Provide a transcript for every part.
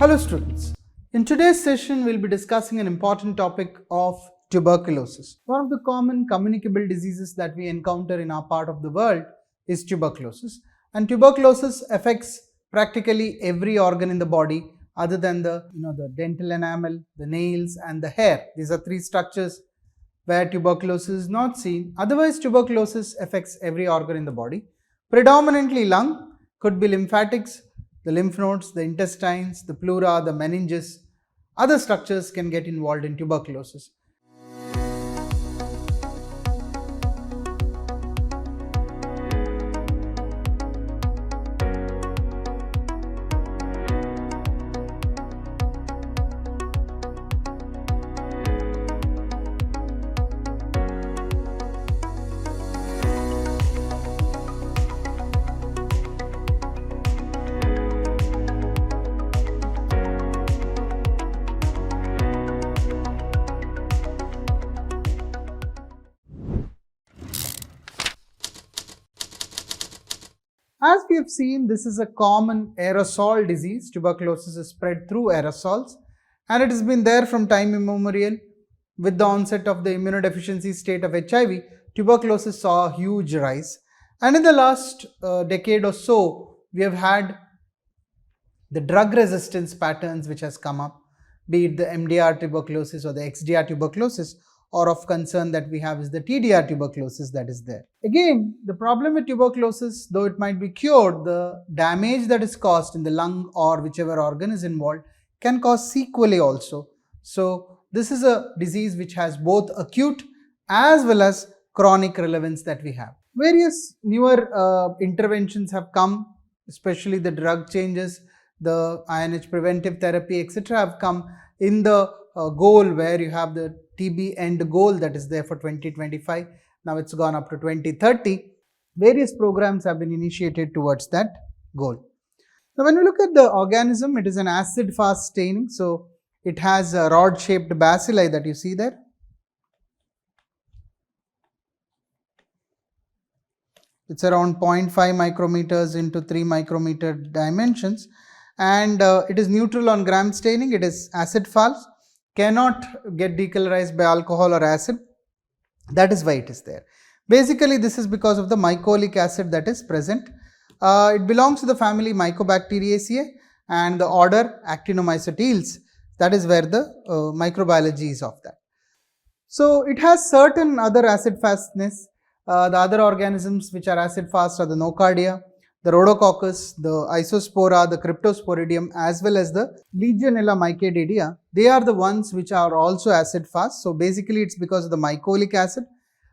Hello students, in today's session we'll be discussing an important topic of tuberculosis. One of the common communicable diseases that we encounter in our part of the world is tuberculosis, and tuberculosis affects practically every organ in the body other than the dental enamel, the nails and the hair. These are three structures where tuberculosis is not seen. Otherwise, tuberculosis affects every organ in the body. Predominantly lung, could be lymphatics, the lymph nodes, the intestines, the pleura, the meninges. Other structures can get involved in tuberculosis. As we have seen, this is a common aerosol disease. Tuberculosis is spread through aerosols, and it has been there from time immemorial. With the onset of the immunodeficiency state of HIV, tuberculosis saw a huge rise. And in the last decade or so, we have had the drug resistance patterns which has come up, be it the MDR tuberculosis or the XDR tuberculosis, or of concern that we have is the TDR tuberculosis that is there. Again, the problem with tuberculosis, though it might be cured, the damage that is caused in the lung or whichever organ is involved can cause sequelae also. So this is a disease which has both acute as well as chronic relevance that we have. Various newer interventions have come, especially the drug changes, the INH preventive therapy, etc. have come in the goal where you have the TB end goal that is there for 2025. Now it's gone up to 2030. Various programs have been initiated towards that goal. Now when we look at the organism, it is an acid-fast staining. So it has a rod-shaped bacilli that you see there. It's around 0.5 micrometers into 3 micrometer dimensions, and it is neutral on gram staining. It is acid-fast, cannot get decolorized by alcohol or acid. That is why it is there. Basically, this is because of the mycolic acid that is present. It belongs to the family Mycobacteriaceae and the order Actinomycetes. That is where the microbiology is of that. So it has certain other acid fastness. The other organisms which are acid fast are the nocardia, the rhodococcus, the isospora, the cryptosporidium, as well as the Legionella mycadidia. They are the ones which are also acid fast. So basically it's because of the mycolic acid,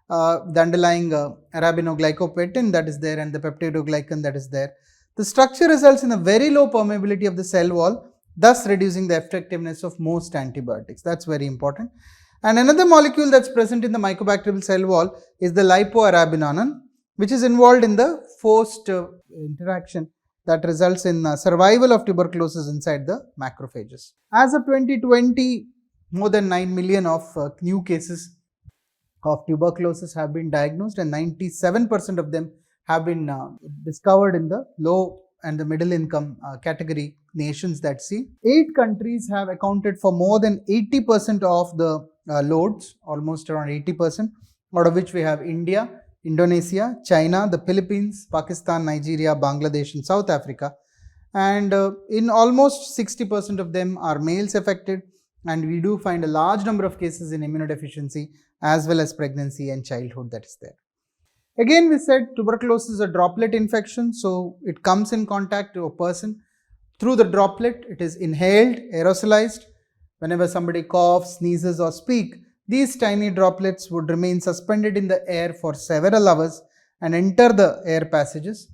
the underlying arabinoglycopetin that is there and the peptidoglycan that is there. The structure results in a very low permeability of the cell wall, thus reducing the effectiveness of most antibiotics. That's very important. And another molecule that's present in the mycobacterial cell wall is the lipoarabinonin, which is involved in the forced interaction that results in survival of tuberculosis inside the macrophages. As of 2020, more than 9 million of new cases of tuberculosis have been diagnosed, and 97% of them have been discovered in the low and the middle income category nations that see. 8 countries have accounted for more than 80% of the loads, almost around 80%, out of which we have India, Indonesia, China, the Philippines, Pakistan, Nigeria, Bangladesh and South Africa, and in almost 60% of them are males affected, and we do find a large number of cases in immunodeficiency as well as pregnancy and childhood that is there. Again, we said tuberculosis is a droplet infection, so it comes in contact to a person through the droplet. It is inhaled, aerosolized. Whenever somebody coughs, sneezes or speaks, these tiny droplets would remain suspended in the air for several hours and enter the air passages.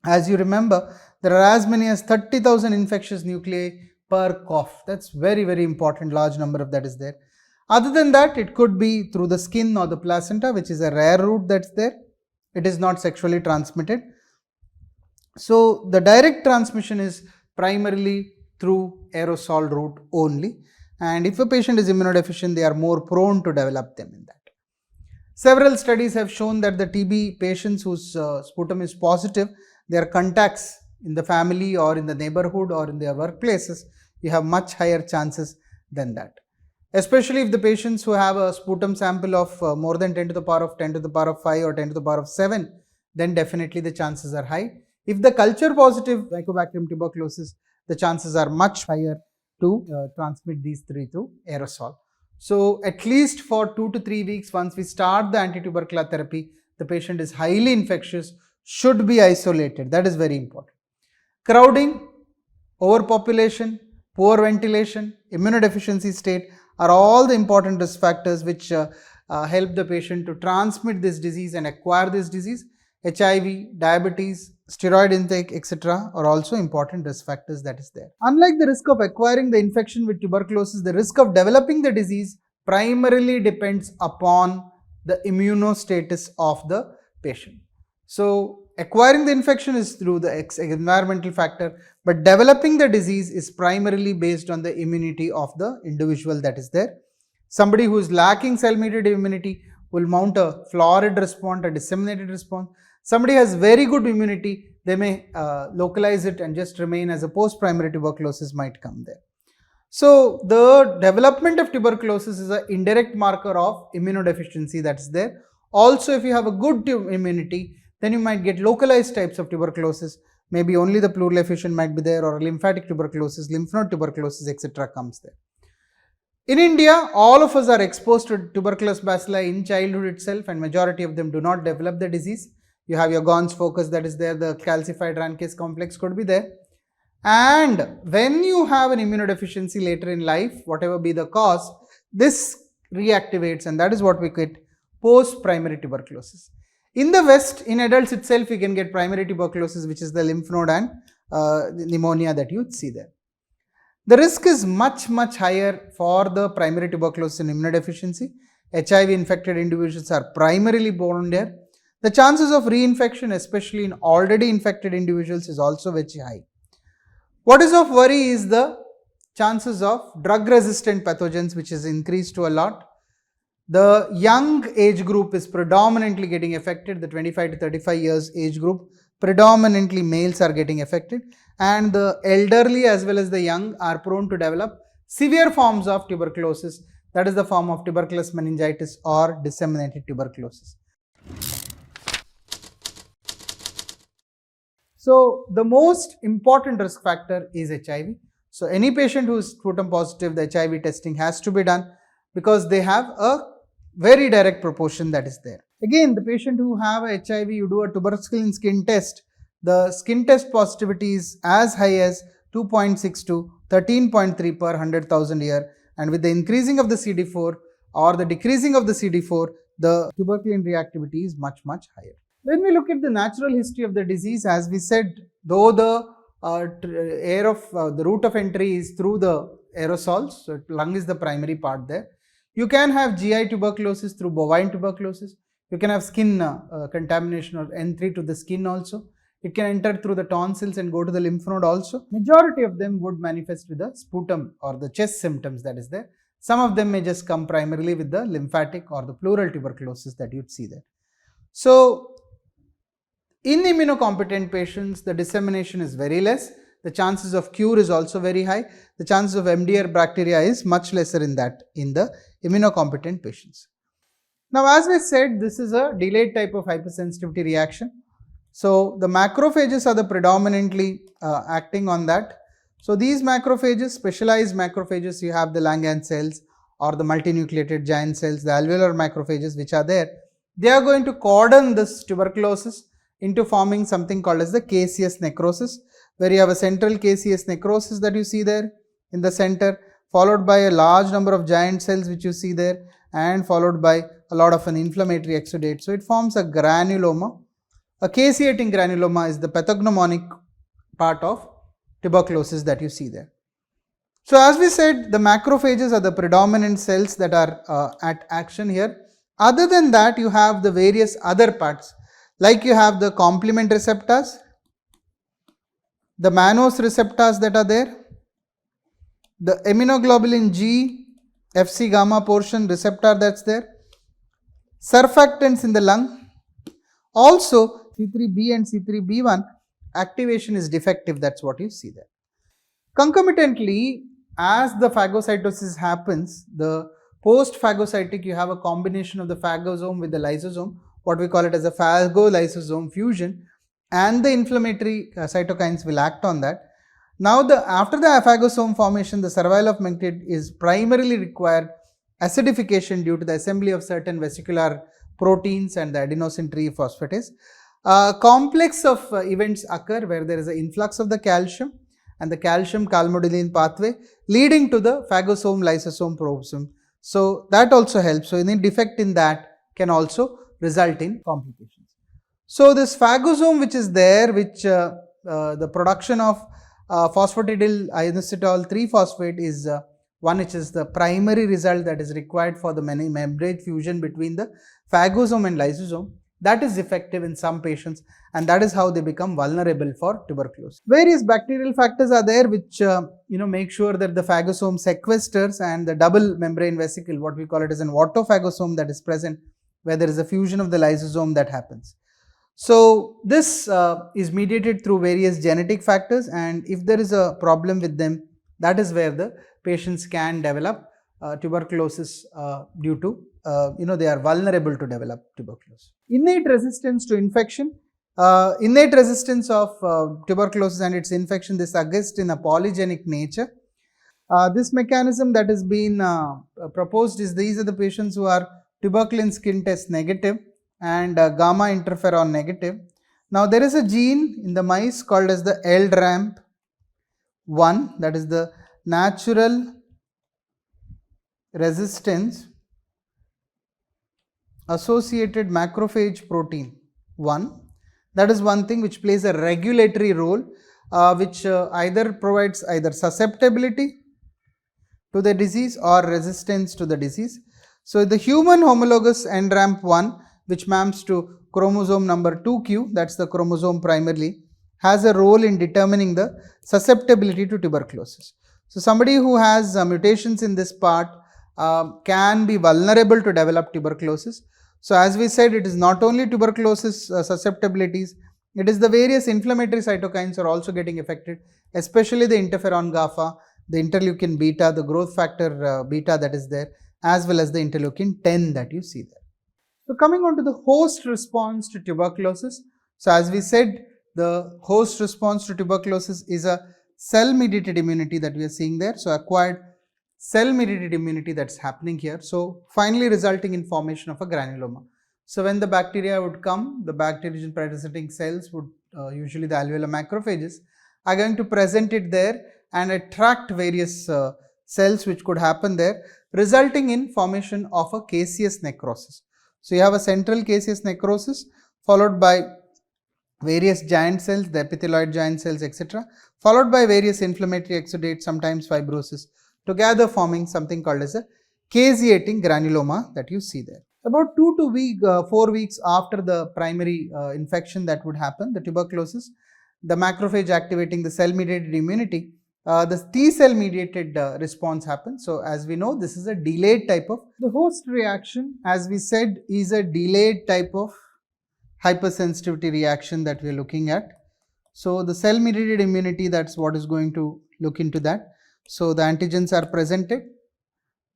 As you remember, there are as many as 30,000 infectious nuclei per cough. That's very, very important. Large number of that is there. Other than that, it could be through the skin or the placenta, which is a rare route that's there. It is not sexually transmitted. So the direct transmission is primarily through aerosol route only. And if a patient is immunodeficient, they are more prone to develop them in that. Several studies have shown that the TB patients whose sputum is positive, their contacts in the family or in the neighborhood or in their workplaces, you have much higher chances than that. Especially if the patients who have a sputum sample of more than 10 to the power of 10 to the power of 5 or 10 to the power of 7, then definitely the chances are high. If the culture positive Mycobacterium tuberculosis, the chances are much higher to transmit these three through aerosol. So at least for 2 to 3 weeks, once we start the anti-tubercular therapy, the patient is highly infectious, should be isolated. That is very important. Crowding, overpopulation, poor ventilation, immunodeficiency state are all the important risk factors which help the patient to transmit this disease and acquire this disease. HIV, diabetes, steroid intake, etc. are also important risk factors that is there. Unlike the risk of acquiring the infection with tuberculosis, the risk of developing the disease primarily depends upon the immunostatus of the patient. So acquiring the infection is through the environmental factor, but developing the disease is primarily based on the immunity of the individual that is there. Somebody who is lacking cell-mediated immunity will mount a florid response, a disseminated response. Somebody has very good immunity, they may localize it and just remain as a post-primary tuberculosis might come there. So the development of tuberculosis is an indirect marker of immunodeficiency that is there. Also, if you have a good immunity, then you might get localized types of tuberculosis. Maybe only the pleural effusion might be there, or lymphatic tuberculosis, lymph node tuberculosis, etc. comes there. In India, all of us are exposed to tuberculous bacilli in childhood itself, and majority of them do not develop the disease. You have your Gons focus that is there, the calcified Ranck's complex could be there. And when you have an immunodeficiency later in life, whatever be the cause, this reactivates, and that is what we get post-primary tuberculosis. In the West, in adults itself, you can get primary tuberculosis, which is the lymph node and pneumonia that you see there. The risk is much higher for the primary tuberculosis and immunodeficiency. HIV infected individuals are primarily born there. The chances of reinfection, especially in already infected individuals, is also very high. What is of worry is the chances of drug-resistant pathogens, which is increased to a lot. The young age group is predominantly getting affected, the 25 to 35 years age group, predominantly males are getting affected, and the elderly as well as the young are prone to develop severe forms of tuberculosis, that is the form of tuberculous meningitis or disseminated tuberculosis. So the most important risk factor is HIV. So any patient who is sputum positive, the HIV testing has to be done because they have a very direct proportion that is there. Again, the patient who have HIV, you do a tuberculin skin test, the skin test positivity is as high as 2.6 to 13.3 per 100,000 year, and with the increasing of the CD4 or the decreasing of the CD4, the tuberculin reactivity is much higher. When we look at the natural history of the disease, as we said, though the the route of entry is through the aerosols, so lung is the primary part there. You can have GI tuberculosis through bovine tuberculosis. You can have skin contamination or entry to the skin also. It can enter through the tonsils and go to the lymph node also. Majority of them would manifest with the sputum or the chest symptoms that is there. Some of them may just come primarily with the lymphatic or the pleural tuberculosis that you'd see there. So in immunocompetent patients, the dissemination is very less. The chances of cure is also very high. The chances of MDR bacteria is much lesser in the immunocompetent patients. Now, as we said, this is a delayed type of hypersensitivity reaction. So the macrophages are the predominantly acting on that. So these macrophages, specialized macrophages, you have the Langerhans cells or the multinucleated giant cells, the alveolar macrophages which are there. They are going to cordon this tuberculosis into forming something called as the caseous necrosis, where you have a central caseous necrosis that you see there in the center, followed by a large number of giant cells which you see there, and followed by a lot of an inflammatory exudate. So it forms a granuloma. A caseating granuloma is the pathognomonic part of tuberculosis that you see there. So as we said, the macrophages are the predominant cells that are at action here. Other than that, you have the various other parts, like you have the complement receptors, the mannose receptors that are there, the immunoglobulin G, Fc gamma portion receptor that's there, surfactants in the lung. Also C3b and C3b1 activation is defective, that's what you see there. Concomitantly, as the phagocytosis happens, the post-phagocytic, you have a combination of the phagosome with the lysosome, what we call it as a phagolysosome fusion, and the inflammatory cytokines will act on that. Now, after the phagosome formation, the survival of menctate is primarily required acidification due to the assembly of certain vesicular proteins and the adenosine triphosphatase. A complex of events occur where there is an influx of the calcium and the calcium calmodulin pathway leading to the phagosome lysosome probosome. So, that also helps. So, any defect in that can also result in complications. So, this phagosome which is there, which the production of phosphatidyl inositol 3-phosphate is one which is the primary result that is required for the membrane fusion between the phagosome and lysosome. That is effective in some patients, and that is how they become vulnerable for tuberculosis. Various bacterial factors are there which make sure that the phagosome sequesters, and the double membrane vesicle, what we call it as an autophagosome, that is present where there is a fusion of the lysosome that happens. So, this is mediated through various genetic factors, and if there is a problem with them, that is where the patients can develop tuberculosis due to they are vulnerable to develop tuberculosis. Innate resistance to infection. Innate resistance of tuberculosis and its infection, this suggests in a polygenic nature. This mechanism that has been proposed is these are the patients who are tuberculin skin test negative and gamma interferon negative. Now, there is a gene in the mice called as the LRAMP1, that is the natural resistance associated macrophage protein 1. That is one thing which plays a regulatory role, which either provides either susceptibility to the disease or resistance to the disease. So, the human homologous NRAMP1, which maps to chromosome number 2q, that is the chromosome primarily, has a role in determining the susceptibility to tuberculosis. So, somebody who has mutations in this part can be vulnerable to develop tuberculosis. So, as we said, it is not only tuberculosis susceptibilities, it is the various inflammatory cytokines are also getting affected, especially the interferon GAFA, the interleukin beta, the growth factor beta that is there, as well as the interleukin 10 that you see there. So, coming on to the host response to tuberculosis. So, as we said, the host response to tuberculosis is a cell-mediated immunity that we are seeing there. So, acquired cell-mediated immunity that is happening here. So, finally resulting in formation of a granuloma. So, when the bacteria would come, the bacteriogen parasitic cells would usually the alveolar macrophages are going to present it there and attract various cells which could happen there, resulting in formation of a caseous necrosis. So, you have a central caseous necrosis followed by various giant cells, the epithelioid giant cells, etc., followed by various inflammatory exudates, sometimes fibrosis, together forming something called as a caseating granuloma that you see there. About 2 to 4 weeks after the primary infection that would happen, the tuberculosis, the macrophage activating the cell-mediated immunity, the T cell mediated response happens. So, as we know, this is a delayed type of the host reaction, as we said, is a delayed type of hypersensitivity reaction that we are looking at. So, the cell mediated immunity, that is what is going to look into that. So, the antigens are presented,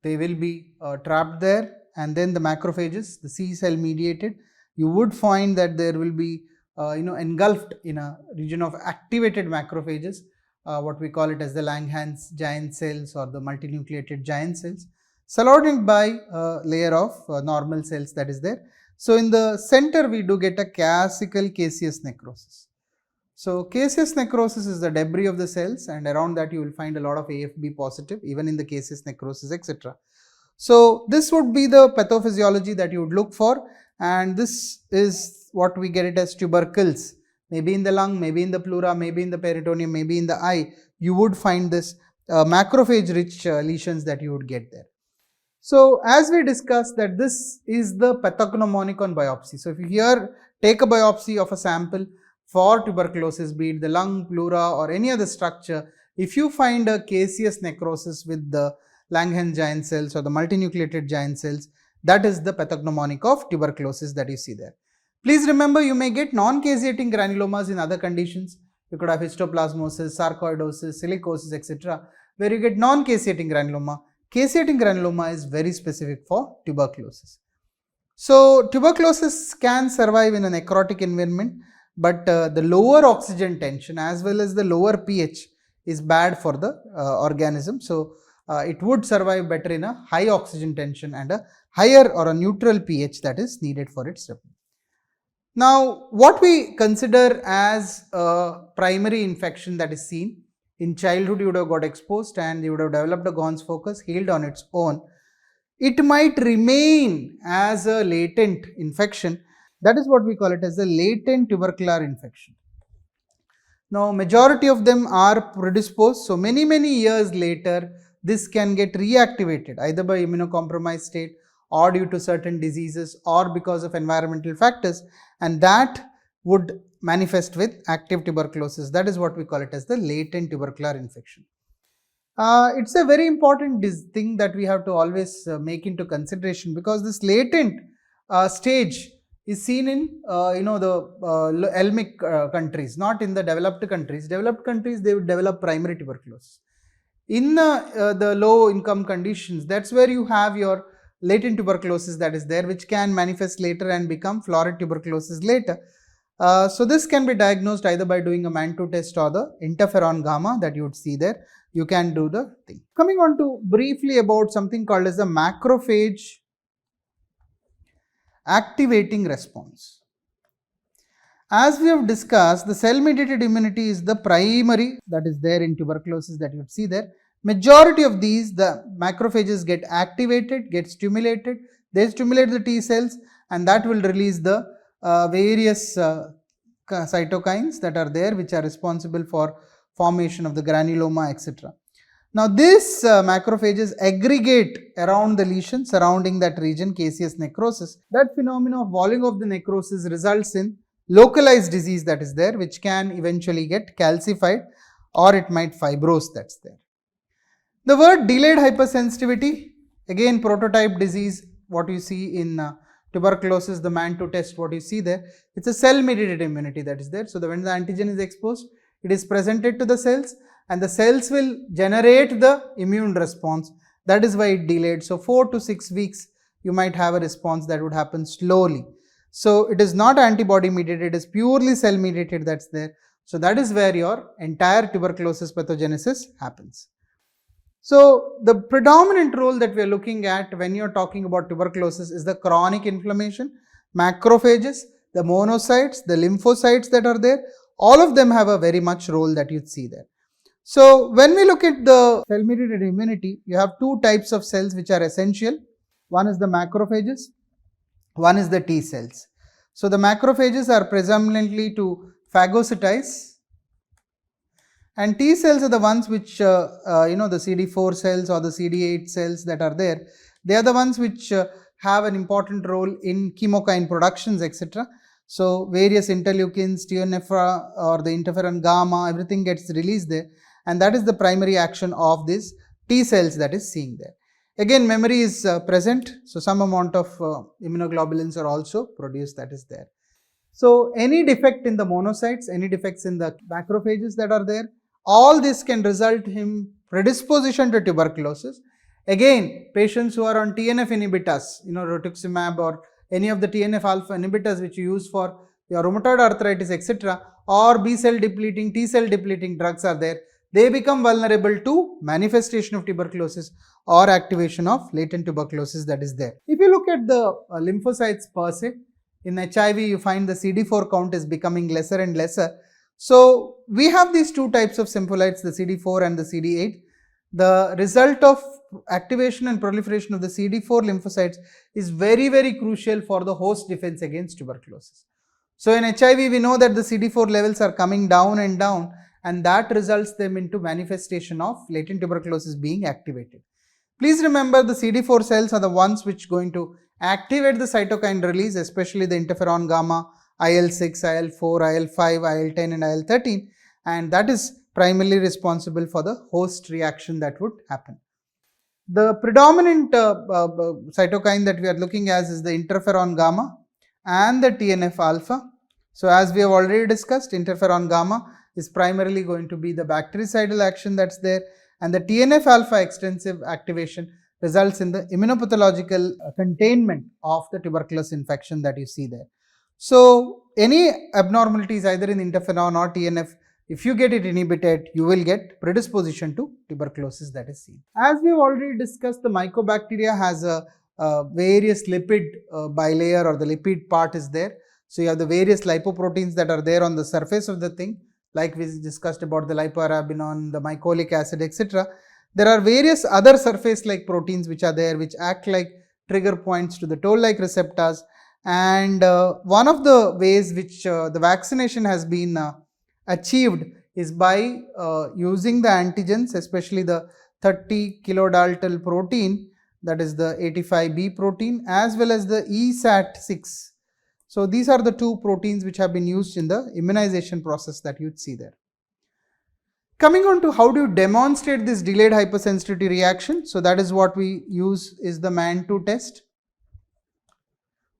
they will be trapped there, and then the macrophages, the C cell mediated, you would find that there will be engulfed in a region of activated macrophages, what we call it as the Langerhans giant cells or the multinucleated giant cells, surrounded by a layer of normal cells that is there. So, in the center we do get a classical caseous necrosis. So, caseous necrosis is the debris of the cells, and around that you will find a lot of AFB positive even in the caseous necrosis, etc. So, this would be the pathophysiology that you would look for, and this is what we get it as tubercles, maybe in the lung, maybe in the pleura, maybe in the peritoneum, maybe in the eye, you would find this macrophage rich lesions that you would get there. So, as we discussed that this is the pathognomonic on biopsy. So, if you here take a biopsy of a sample for tuberculosis, be it the lung, pleura or any other structure, if you find a caseous necrosis with the Langerhans giant cells or the multinucleated giant cells, that is the pathognomonic of tuberculosis that you see there. Please remember, you may get non-caseating granulomas in other conditions. You could have histoplasmosis, sarcoidosis, silicosis, etc., where you get non-caseating granuloma. Caseating granuloma is very specific for tuberculosis. So, tuberculosis can survive in a necrotic environment, but the lower oxygen tension as well as the lower pH is bad for the organism. So, it would survive better in a high oxygen tension and a higher or a neutral pH that is needed for its survival. Now, what we consider as a primary infection that is seen in childhood, you would have got exposed and you would have developed a Gons focus, healed on its own. It might remain as a latent infection. That is what we call it as a latent tubercular infection. Now, majority of them are predisposed. So, many years later, this can get reactivated either by immunocompromised state or due to certain diseases or because of environmental factors, and that would manifest with active tuberculosis. That is what we call it as the latent tubercular infection. It's a very important thing that we have to always make into consideration, because this latent stage is seen in the elmic countries, not in the developed countries. Developed countries, they would develop primary tuberculosis. In the low income conditions, that's where you have your latent tuberculosis that is there, which can manifest later and become florid tuberculosis later. So this can be diagnosed either by doing a Mantoux test or the interferon gamma that you would see there. You can do the thing. Coming on to briefly about something called as the macrophage activating response. As we have discussed, the cell-mediated immunity is the primary that is there in tuberculosis that you would see there. Majority of these, the macrophages get activated, get stimulated, they stimulate the T cells, and that will release the various cytokines that are there, which are responsible for formation of the granuloma, etc. Now, these macrophages aggregate around the lesion surrounding that region, caseous necrosis. That phenomenon of walling of the necrosis results in localized disease that is there, which can eventually get calcified or it might fibrose, that's there. The word delayed hypersensitivity, again prototype disease, what you see in tuberculosis, the Mantoux test, what you see there, it's a cell-mediated immunity that is there. So, when the antigen is exposed, it is presented to the cells and the cells will generate the immune response. That is why it delayed. So, 4 to 6 weeks you might have a response that would happen slowly. So, it is not antibody mediated, it is purely cell mediated that's there. So, that is where your entire tuberculosis pathogenesis happens. So, the predominant role that we are looking at when you are talking about tuberculosis is the chronic inflammation, macrophages, the monocytes, the lymphocytes that are there, all of them have a very much role that you see there. So, when we look at the cell-mediated immunity, you have two types of cells which are essential. One is the macrophages, one is the T cells. So, the macrophages are predominantly to phagocytize, and T cells are the ones which the CD4 cells or the CD8 cells that are there. They are the ones which have an important role in chemokine productions, etc. So, various interleukins, TNF or the interferon gamma, everything gets released there, and that is the primary action of these T cells that is seen there. Again, memory is present, so some amount of immunoglobulins are also produced, that is there. So, any defect in the monocytes, any defects in the macrophages that are there, all this can result in predisposition to tuberculosis. Again, patients who are on TNF inhibitors, rituximab or any of the TNF alpha inhibitors which you use for your rheumatoid arthritis, etc., or B cell depleting, T cell depleting drugs are there, they become vulnerable to manifestation of tuberculosis or activation of latent tuberculosis that is there. If you look at the lymphocytes per se, in HIV you find the CD4 count is becoming lesser and lesser. So, we have these two types of symbolites, the CD4 and the CD8. The result of activation and proliferation of the CD4 lymphocytes is very crucial for the host defense against tuberculosis. So, in HIV we know that the CD4 levels are coming down and that results them into manifestation of latent tuberculosis being activated. Please remember, the CD4 cells are the ones which going to activate the cytokine release, especially the interferon gamma, IL-6, IL-4, IL-5, IL-10 and IL-13, and that is primarily responsible for the host reaction that would happen. The predominant cytokine that we are looking at is the interferon gamma and the TNF alpha. So as we have already discussed, interferon gamma is primarily going to be the bactericidal action that's there, and the TNF alpha extensive activation results in the immunopathological containment of the tuberculosis infection that you see there. So any abnormalities either in interferon or TNF, if you get it inhibited, you will get predisposition to tuberculosis that is seen. As we have already discussed, the mycobacteria has a various lipid bilayer, or the lipid part is there. So you have the various lipoproteins that are there on the surface of the thing, like we discussed about the lipoarabinone, the mycolic acid, etc. There are various other surface like proteins which are there, which act like trigger points to the toll-like receptors. And one of the ways which the vaccination has been achieved is by using the antigens, especially the 30 kilodalton protein, that is the 85B protein, as well as the ESAT6. So these are the two proteins which have been used in the immunization process that you'd see there. Coming on to how do you demonstrate this delayed hypersensitivity reaction. So that is what we use is the Mantoux test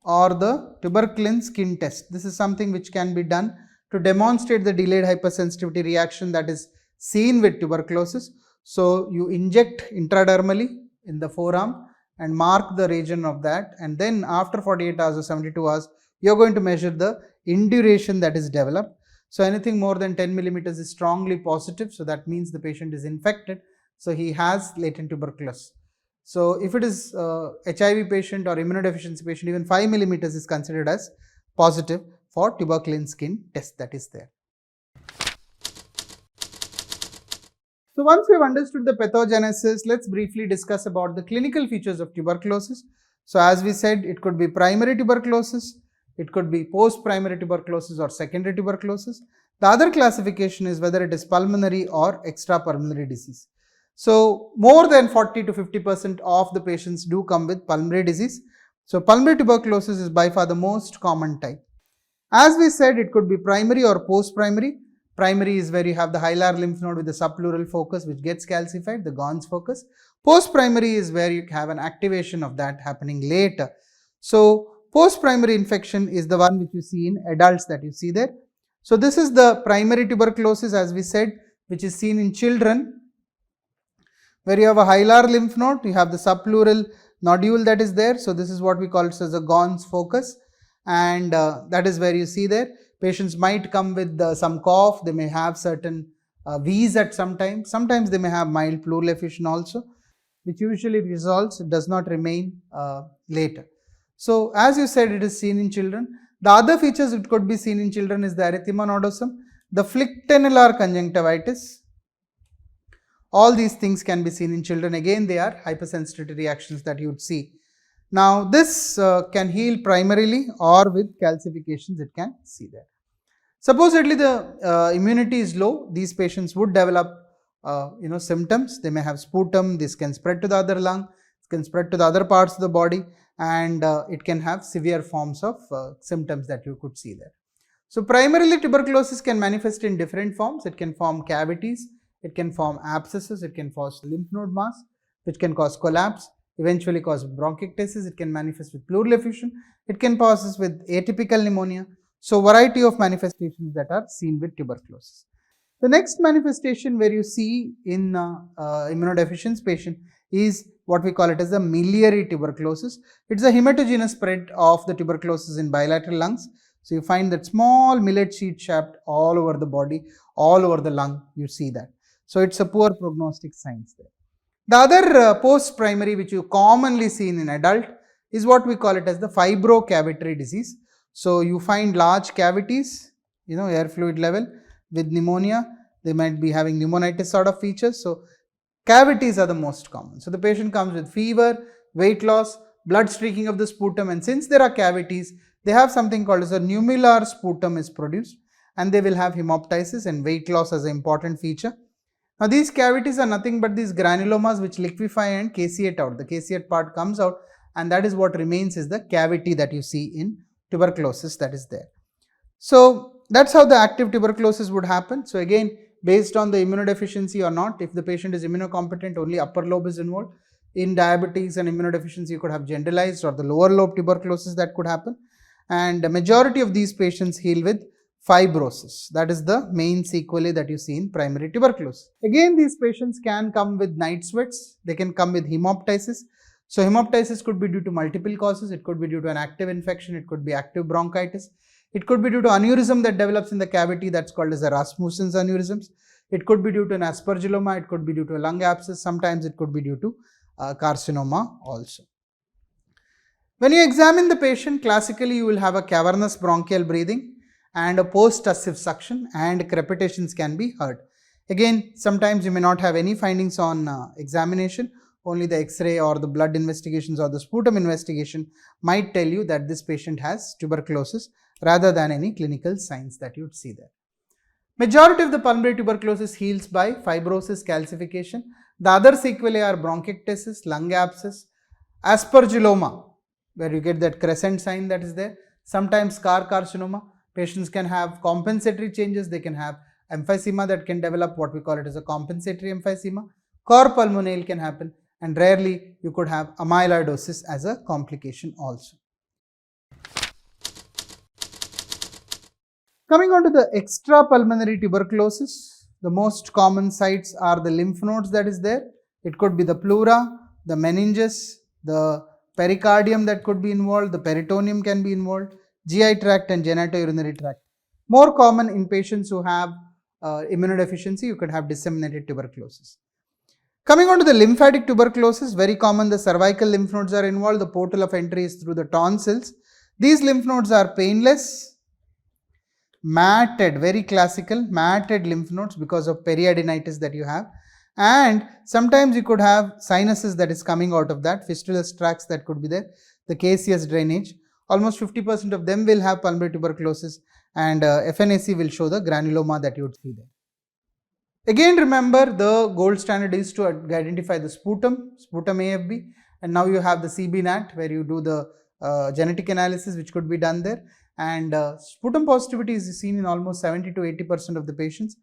or the tuberculin skin test. This is something which can be done to demonstrate the delayed hypersensitivity reaction that is seen with tuberculosis. So you inject intradermally in the forearm and mark the region of that, and then after 48 hours or 72 hours, you are going to measure the induration that is developed. So anything more than 10 millimeters is strongly positive. So that means the patient is infected. So he has latent tuberculosis. So if it is HIV patient or immunodeficiency patient, even 5 millimeters is considered as positive for tuberculin skin test that is there. So once we have understood the pathogenesis, let's briefly discuss about the clinical features of tuberculosis. So as we said, it could be primary tuberculosis, it could be post-primary tuberculosis or secondary tuberculosis. The other classification is whether it is pulmonary or extrapulmonary disease. So more than 40 to 50% of the patients do come with pulmonary disease. So pulmonary tuberculosis is by far the most common type. As we said, it could be primary or post-primary. Primary is where you have the hilar lymph node with the subpleural focus which gets calcified, the Gons focus. Post-primary is where you have an activation of that happening later. So post-primary infection is the one which you see in adults that you see there. So this is the primary tuberculosis, as we said, which is seen in children, where you have a hilar lymph node, you have the subpleural nodule that is there. So this is what we call it as a Gons focus, and that is where you see there. Patients might come with some cough, they may have certain wheeze at some time, sometimes they may have mild pleural effusion also, which usually resolves, it does not remain later. So as you said, it is seen in children. The other features it could be seen in children is the erythema nodosum, the flictennular conjunctivitis. All these things can be seen in children. Again, they are hypersensitivity reactions that you would see. Now this can heal primarily or with calcifications it can see there. Supposedly the immunity is low, these patients would develop symptoms. They may have sputum, this can spread to the other lung, it can spread to the other parts of the body, and it can have severe forms of symptoms that you could see there. So primarily tuberculosis can manifest in different forms. It can form cavities, it can form abscesses, it can cause lymph node mass, which can cause collapse, eventually cause bronchiectasis, it can manifest with pleural effusion, it can cause with atypical pneumonia. So variety of manifestations that are seen with tuberculosis. The next manifestation where you see in immunodeficiency patient is what we call it as a miliary tuberculosis. It's a hematogenous spread of the tuberculosis in bilateral lungs. So you find that small millet seed shaft all over the body, all over the lung, you see that. So it's a poor prognostic signs there. The other post-primary which you commonly see in adult is what we call it as the fibrocavitary disease. So you find large cavities, air fluid level with pneumonia. They might be having pneumonitis sort of features. So cavities are the most common. So the patient comes with fever, weight loss, blood streaking of the sputum, and since there are cavities, they have something called as a nummular sputum is produced, and they will have hemoptysis and weight loss as an important feature. Now these cavities are nothing but these granulomas which liquefy and caseate out. The caseate part comes out, and that is what remains is the cavity that you see in tuberculosis that is there. So that's how the active tuberculosis would happen. So again, based on the immunodeficiency or not, if the patient is immunocompetent, only upper lobe is involved. In diabetes and immunodeficiency, you could have generalized or the lower lobe tuberculosis that could happen. and the majority of these patients heal with fibrosis. That is the main sequelae that you see in primary tuberculosis. Again, these patients can come with night sweats, they can come with hemoptysis. So hemoptysis could be due to multiple causes. It could be due to an active infection, it could be active bronchitis, it could be due to aneurysm that develops in the cavity, that's called as a Rasmussen's aneurysms. It could be due to an aspergilloma, it could be due to a lung abscess, sometimes it could be due to carcinoma also. When you examine the patient, classically you will have a cavernous bronchial breathing and a post-tussive suction, and crepitations can be heard. Again, sometimes you may not have any findings on examination, only the X-ray or the blood investigations or the sputum investigation might tell you that this patient has tuberculosis rather than any clinical signs that you would see there. Majority of the pulmonary tuberculosis heals by fibrosis calcification. The other sequelae are bronchiectasis, lung abscess, aspergilloma, where you get that crescent sign that is there. Sometimes scar carcinoma, patients can have compensatory changes, they can have emphysema that can develop, what we call it as a compensatory emphysema. Cor pulmonale can happen, and rarely you could have amyloidosis as a complication also. Coming on to the extrapulmonary tuberculosis, the most common sites are the lymph nodes that is there. It could be the pleura, the meninges, the pericardium that could be involved, the peritoneum can be involved, GI tract and genitourinary tract. More common in patients who have immunodeficiency, you could have disseminated tuberculosis. Coming on to the lymphatic tuberculosis, very common, the cervical lymph nodes are involved, the portal of entry is through the tonsils. These lymph nodes are painless, matted, very classical, matted lymph nodes because of periadenitis that you have, and sometimes you could have sinuses that is coming out of that, fistulous tracts that could be there, the caseous drainage. Almost 50% of them will have pulmonary tuberculosis, and FNAC will show the granuloma that you would see there. Again, remember, the gold standard is to identify the sputum AFB, and now you have the CB-NAAT where you do the genetic analysis which could be done there, and sputum positivity is seen in almost 70 to 80% of the patients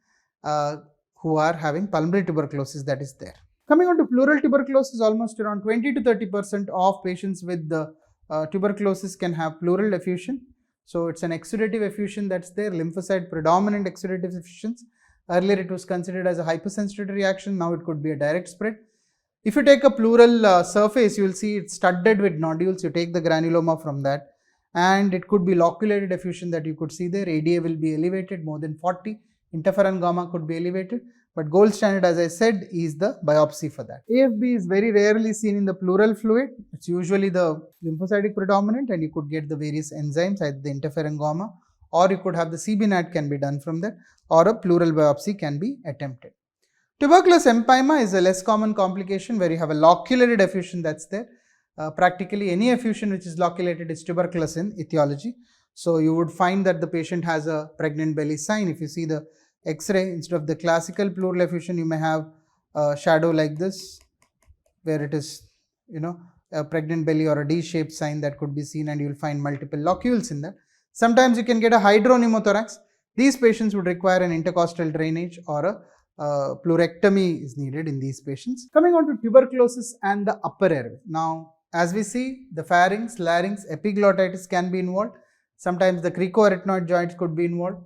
who are having pulmonary tuberculosis that is there. Coming on to pleural tuberculosis, almost around 20 to 30% of patients with the tuberculosis can have pleural effusion. So it's an exudative effusion that's there, lymphocyte predominant exudative effusions. Earlier it was considered as a hypersensitivity reaction, now it could be a direct spread. If you take a pleural surface, you will see it's studded with nodules. You take the granuloma from that, and it could be loculated effusion that you could see there. ADA will be elevated more than 40, interferon gamma could be elevated, but gold standard, as I said, is the biopsy for that. AFB is very rarely seen in the pleural fluid. It's usually the lymphocytic predominant, and you could get the various enzymes, either the interferon gamma, or you could have the CB-NAAT can be done from that, or a pleural biopsy can be attempted. Tuberculous empyema is a less common complication where you have a loculated effusion that's there. Practically any effusion which is loculated is tuberculous in etiology. So you would find that the patient has a pregnant belly sign. If you see the X-ray, instead of the classical pleural effusion, you may have a shadow like this, where it is, a pregnant belly or a D-shaped sign that could be seen, and you will find multiple locules in that. Sometimes you can get a hydropneumothorax. These patients would require an intercostal drainage, or a pleurectomy is needed in these patients. Coming on to tuberculosis and the upper airway. Now, as we see, the pharynx, larynx, epiglottitis can be involved. Sometimes the cricoarytenoid joints could be involved.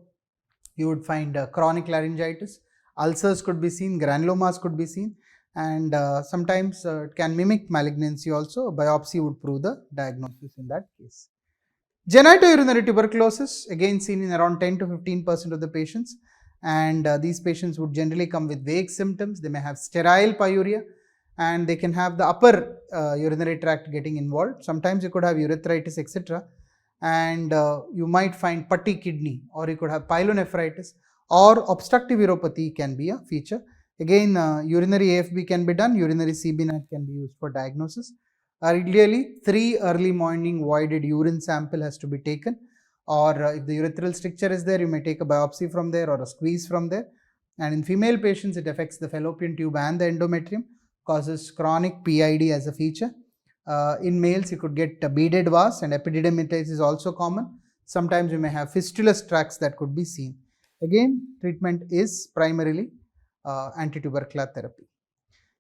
You would find chronic laryngitis, ulcers could be seen, granulomas could be seen, and sometimes it can mimic malignancy also. A biopsy would prove the diagnosis in that case. Genitourinary tuberculosis, again seen in around 10 to 15% of the patients, and these patients would generally come with vague symptoms. They may have sterile pyuria, and they can have the upper urinary tract getting involved. Sometimes you could have urethritis, etc., and you might find putty kidney, or you could have pyelonephritis, or obstructive uropathy can be a feature. Again, urinary AFB can be done, urinary CB-NAAT can be used for diagnosis. Ideally, 3 early morning voided urine sample has to be taken, or if the urethral stricture is there, you may take a biopsy from there or a squeeze from there. And in female patients, it affects the fallopian tube and the endometrium, causes chronic PID as a feature. In males, you could get beaded vas, and epididymitis is also common. Sometimes you may have fistulous tracts that could be seen. Again, treatment is primarily antitubercular therapy.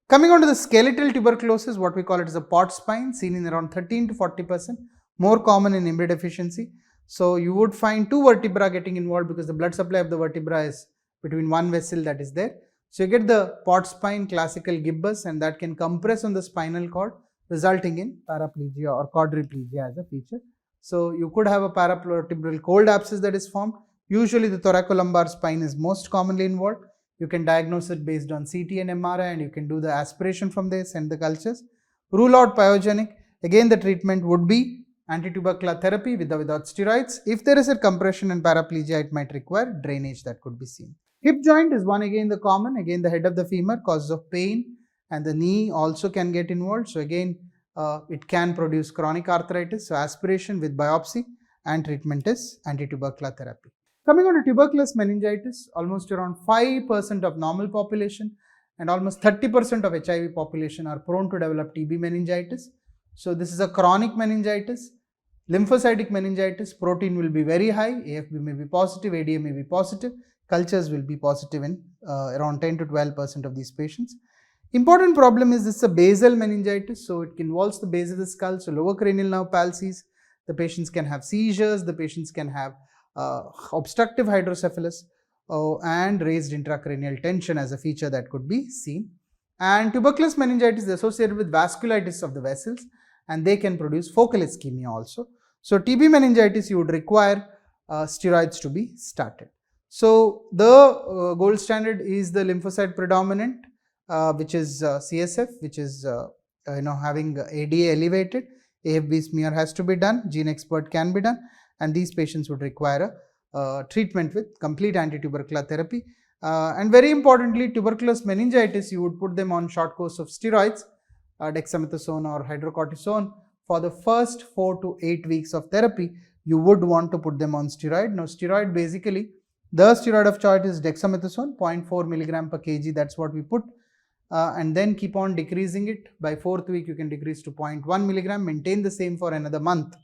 Coming on to the skeletal tuberculosis, what we call it is a pot spine, seen in around 13 to 40%, more common in immunodeficiency. So you would find two vertebra getting involved because the blood supply of the vertebra is between one vessel that is there. So you get the pot spine, classical gibbous, and that can compress on the spinal cord, resulting in paraplegia or quadriplegia as a feature. So you could have a paravertebral cold abscess that is formed. Usually the thoracolumbar spine is most commonly involved. You can diagnose it based on CT and MRI, and you can do the aspiration from there, send the cultures. Rule out pyogenic. Again, the treatment would be antitubercular therapy with or without steroids. If there is a compression and paraplegia, it might require drainage that could be seen. Hip joint is one again the common, again the head of the femur, causes of pain, and the knee also can get involved. So again, it can produce chronic arthritis. So aspiration with biopsy and treatment is antitubercular therapy. Coming on to tuberculous meningitis, almost around 5% of normal population and almost 30% of HIV population are prone to develop TB meningitis. So this is a chronic meningitis. Lymphocytic meningitis, protein will be very high, AFB may be positive, ADA may be positive, cultures will be positive in around 10 to 12% of these patients. Important problem is this is a basal meningitis, so it involves the base of the skull, so lower cranial nerve palsies, the patients can have seizures, the patients can have obstructive hydrocephalus and raised intracranial tension as a feature that could be seen. And tuberculous meningitis is associated with vasculitis of the vessels, and they can produce focal ischemia also. So TB meningitis, you would require steroids to be started. So the gold standard is the lymphocyte predominant, which is CSF, which is having ADA elevated. AFB smear has to be done, gene expert can be done, and these patients would require a treatment with complete antitubercular therapy. And very importantly, tuberculous meningitis, you would put them on short course of steroids, dexamethasone or hydrocortisone. For the first 4 to 8 weeks of therapy, you would want to put them on steroid. Now, steroid basically, the steroid of choice is dexamethasone, 0.4 milligram per kg, that's what we put. And then keep on decreasing it. By 4th week, you can decrease to 0.1 milligram, maintain the same for another month.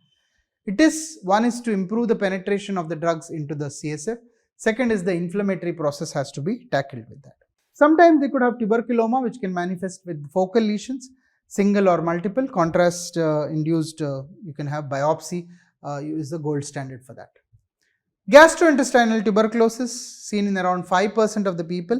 One is to improve the penetration of the drugs into the CSF. Second is the inflammatory process has to be tackled with that. Sometimes they could have tuberculoma, which can manifest with focal lesions, single or multiple. Contrast induced, you can have biopsy, is the gold standard for that. Gastrointestinal tuberculosis, seen in around 5% of the people.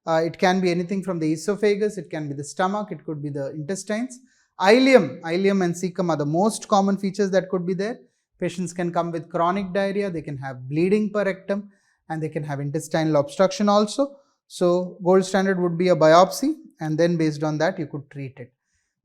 It can be anything from the esophagus, it can be the stomach, it could be the intestines. Ileum and cecum are the most common features that could be there. Patients can come with chronic diarrhea, they can have bleeding per rectum, and they can have intestinal obstruction also. So gold standard would be a biopsy, and then based on that you could treat it.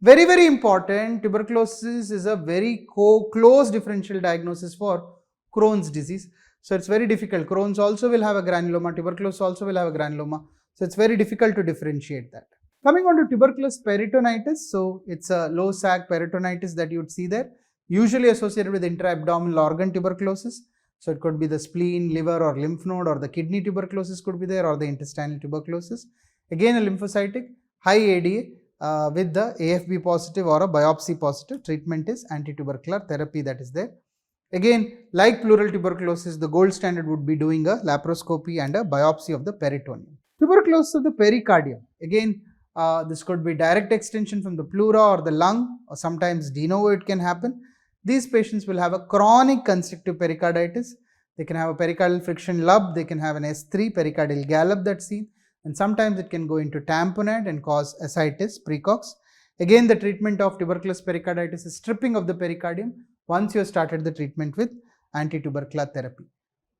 Very, very important, tuberculosis is a very close differential diagnosis for Crohn's disease. So it's very difficult. Crohn's also will have a granuloma, tuberculosis also will have a granuloma. So it's very difficult to differentiate that. Coming on to tuberculous peritonitis, so it's a low sag peritonitis that you would see there, usually associated with intra-abdominal organ tuberculosis. So it could be the spleen, liver or lymph node, or the kidney tuberculosis could be there, or the intestinal tuberculosis. Again, a lymphocytic, high ADA with the AFB positive or a biopsy positive. Treatment is antitubercular therapy that is there. Again, like pleural tuberculosis, the gold standard would be doing a laparoscopy and a biopsy of the peritoneum. Tuberculosis of the pericardium. Again, this could be direct extension from the pleura or the lung, or sometimes de novo it can happen. These patients will have a chronic constrictive pericarditis. They can have a pericardial friction lub, they can have an S3 pericardial gallop that's seen, and sometimes it can go into tamponade and cause ascites precox. Again, the treatment of tuberculous pericarditis is stripping of the pericardium once you have started the treatment with antitubercular therapy.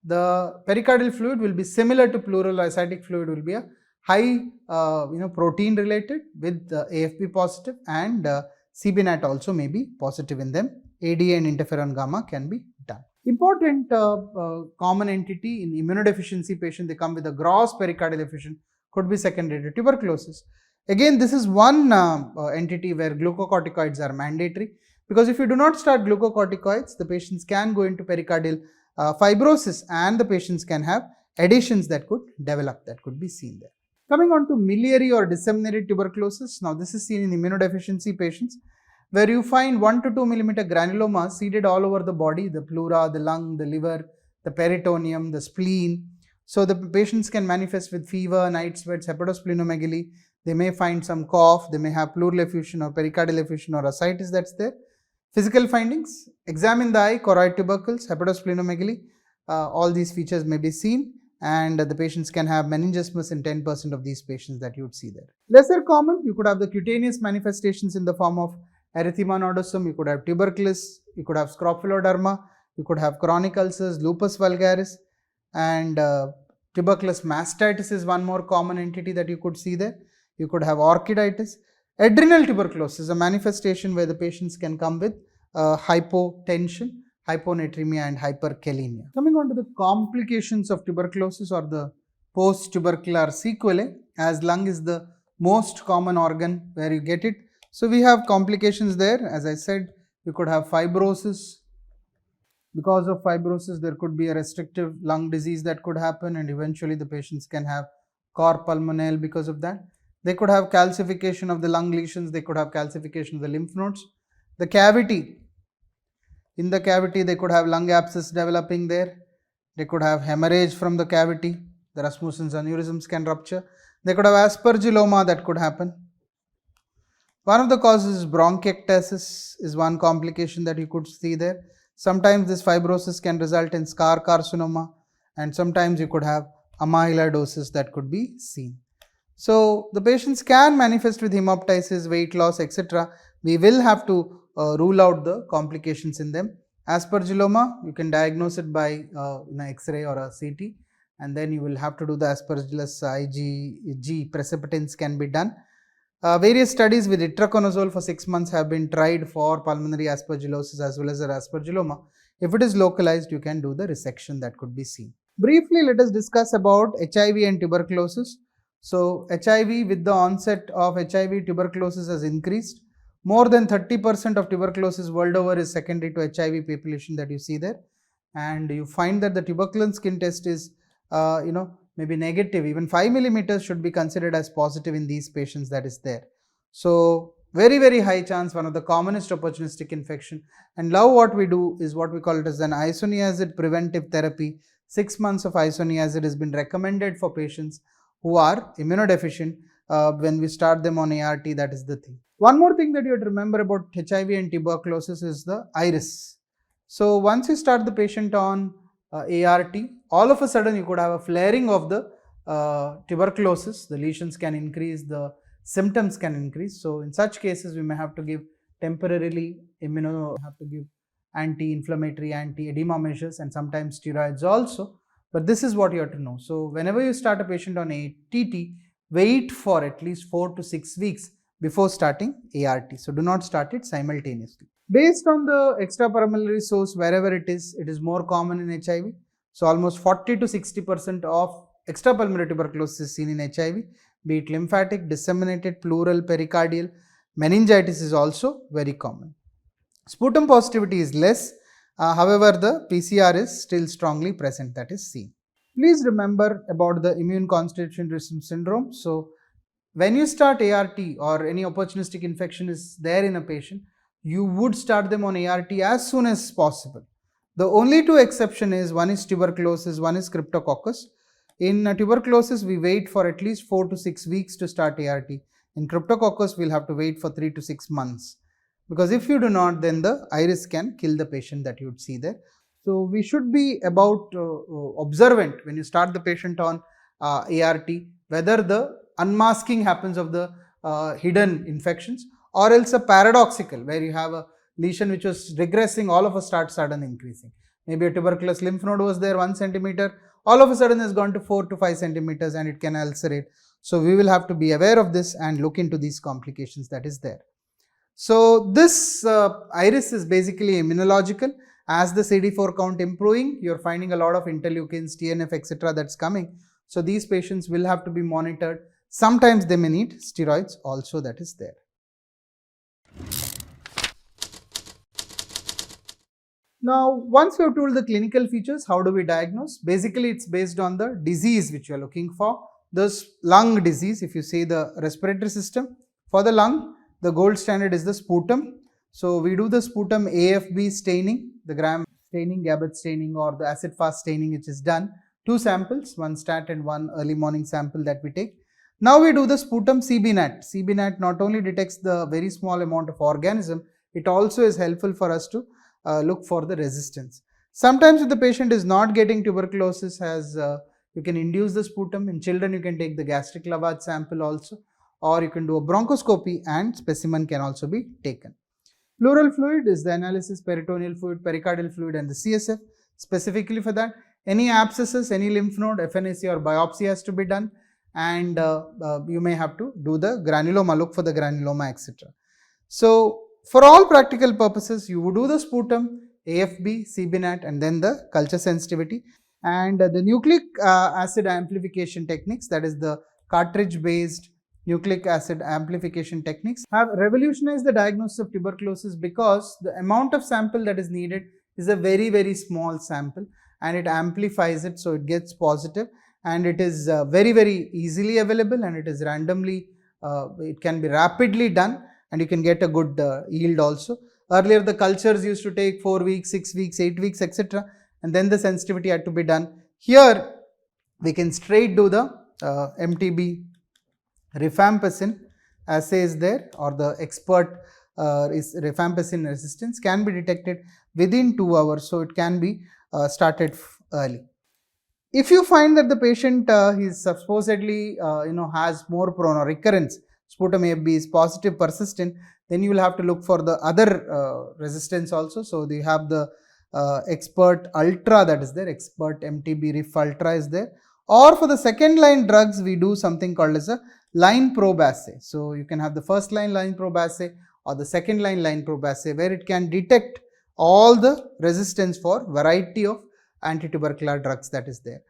The pericardial fluid will be similar to pleural or ascitic fluid, will be a high protein related with AFB positive, and CB-NAAT also may be positive in them. ADA and interferon gamma can be done. Important common entity in immunodeficiency patient, they come with a gross pericardial effusion, could be secondary to tuberculosis. Again, this is one entity where glucocorticoids are mandatory, because if you do not start glucocorticoids, the patients can go into pericardial fibrosis, and the patients can have adhesions that could develop, that could be seen there. Coming on to miliary or disseminated tuberculosis, now this is seen in immunodeficiency patients, where you find 1 to 2 millimeter granuloma seeded all over the body, the pleura, the lung, the liver, the peritoneum, the spleen. So the patients can manifest with fever, night sweats, hepatosplenomegaly. They may find some cough, they may have pleural effusion or pericardial effusion or ascites that's there. Physical findings: examine the eye, choroid tubercles, hepatosplenomegaly, all these features may be seen, and the patients can have meningismus in 10% of these patients that you would see there. Lesser common, you could have the cutaneous manifestations in the form of erythema nodosum, you could have tuberculosis, you could have scrophulоderma, you could have chronic ulcers, lupus vulgaris, and tuberculous mastitis is one more common entity that you could see there. You could have orchiditis. Adrenal tuberculosis is a manifestation where the patients can come with hypotension, hyponatremia, and hyperkalemia. Coming on to the complications of tuberculosis or the post-tubercular sequelae, as lung is the most common organ where you get it. So we have complications there. As I said, you could have fibrosis. Because of fibrosis, there could be a restrictive lung disease that could happen, and eventually the patients can have cor pulmonale because of that. They could have calcification of the lung lesions, they could have calcification of the lymph nodes. The cavity, in the cavity they could have lung abscess developing there, they could have hemorrhage from the cavity, the Rasmussen's aneurysms can rupture, they could have aspergilloma that could happen. One of the causes is bronchiectasis is one complication that you could see there. Sometimes this fibrosis can result in scar carcinoma, and sometimes you could have amyloidosis that could be seen. So the patients can manifest with hemoptysis, weight loss, etc. We will have to rule out the complications in them. Aspergilloma, you can diagnose it by an X-ray or a CT, and then you will have to do the Aspergillus IgG precipitants can be done. Various studies with itraconazole for 6 months have been tried for pulmonary aspergillosis as well as aspergilloma. If it is localized, you can do the resection that could be seen. Briefly, let us discuss about HIV and tuberculosis. So, HIV, with the onset of HIV, tuberculosis has increased. More than 30% of tuberculosis world over is secondary to HIV population that you see there. And you find that the tuberculin skin test is, maybe negative. Even 5 millimeters should be considered as positive in these patients that is there. So, very, very high chance, one of the commonest opportunistic infection. And now what we do is what we call it as an isoniazid preventive therapy. 6 months of isoniazid has been recommended for patients who are immunodeficient when we start them on ART, that is the thing. One more thing that you have to remember about HIV and tuberculosis is the iris. So, once you start the patient on ART, all of a sudden you could have a flaring of the tuberculosis, the lesions can increase, the symptoms can increase. So, in such cases we may have to give temporarily anti-inflammatory, anti-edema measures, and sometimes steroids also, but this is what you have to know. So, whenever you start a patient on ATT, wait for at least 4 to 6 weeks before starting ART. So, do not start it simultaneously. Based on the extrapulmonary source, wherever it is more common in HIV. So, almost 40 to 60% of extrapulmonary tuberculosis is seen in HIV, be it lymphatic, disseminated, pleural, pericardial. Meningitis is also very common. Sputum positivity is less, however, the PCR is still strongly present, that is seen. Please remember about the immune constitution syndrome. So, when you start ART or any opportunistic infection is there in a patient, you would start them on ART as soon as possible. The only two exceptions is one is tuberculosis, one is cryptococcus. In tuberculosis, we wait for at least 4 to 6 weeks to start ART. In cryptococcus, we'll have to wait for 3 to 6 months. Because if you do not, then the iris can kill the patient that you would see there. So, we should be about observant when you start the patient on ART, whether the unmasking happens of the hidden infections, or else a paradoxical where you have a lesion which was regressing, all of a sudden increasing. Maybe a tuberculous lymph node was there 1 centimeter, all of a sudden has gone to 4 to 5 centimeters and it can ulcerate. So, we will have to be aware of this and look into these complications that is there. So, this iris is basically immunological. As the CD4 count improving, you are finding a lot of interleukins, TNF, etc. that's coming. So, these patients will have to be monitored. Sometimes they may need steroids also, that is there. Now, once we have told the clinical features, how do we diagnose? Basically, it's based on the disease which you are looking for. This lung disease, if you say the respiratory system, for the lung, the gold standard is the sputum. So, we do the sputum AFB staining, the gram staining, Gabbett staining, or the acid fast staining, which is done. 2 samples, 1 stat and 1 early morning sample that we take. Now, we do the sputum CB-NAAT. CB-NAAT not only detects the very small amount of organism, it also is helpful for us to look for the resistance. Sometimes if the patient is not getting tuberculosis, you can induce the sputum. In children, you can take the gastric lavage sample also, or you can do a bronchoscopy and specimen can also be taken. Pleural fluid is the analysis, peritoneal fluid, pericardial fluid and the CSF. Specifically for that, any abscesses, any lymph node, FNAC or biopsy has to be done, and you may have to do the granuloma, look for the granuloma, etc. So for all practical purposes, you would do the sputum, AFB, CB-NAAT and then the culture sensitivity. And the nucleic acid amplification techniques, that is the cartridge based nucleic acid amplification techniques, have revolutionized the diagnosis of tuberculosis because the amount of sample that is needed is a very small sample and it amplifies it, so it gets positive, and it is very easily available, and it is randomly, it can be rapidly done, and you can get a good yield also. Earlier the cultures used to take 4 weeks, 6 weeks, 8 weeks, etc., and then the sensitivity had to be done. Here we can straight do the MTB rifampicin assay is there, or the expert rifampicin resistance can be detected within 2 hours, so it can be started early. If you find that the patient is supposedly has more prone or recurrence, sputum AFB is positive persistent, then you will have to look for the other resistance also. So they have the expert ultra, that is there, expert MTB rif ultra is there, or for the second line drugs we do something called as a line probe assay. So you can have the first line probe assay or the second line probe assay, where it can detect all the resistance for variety of anti-tubercular drugs that is there.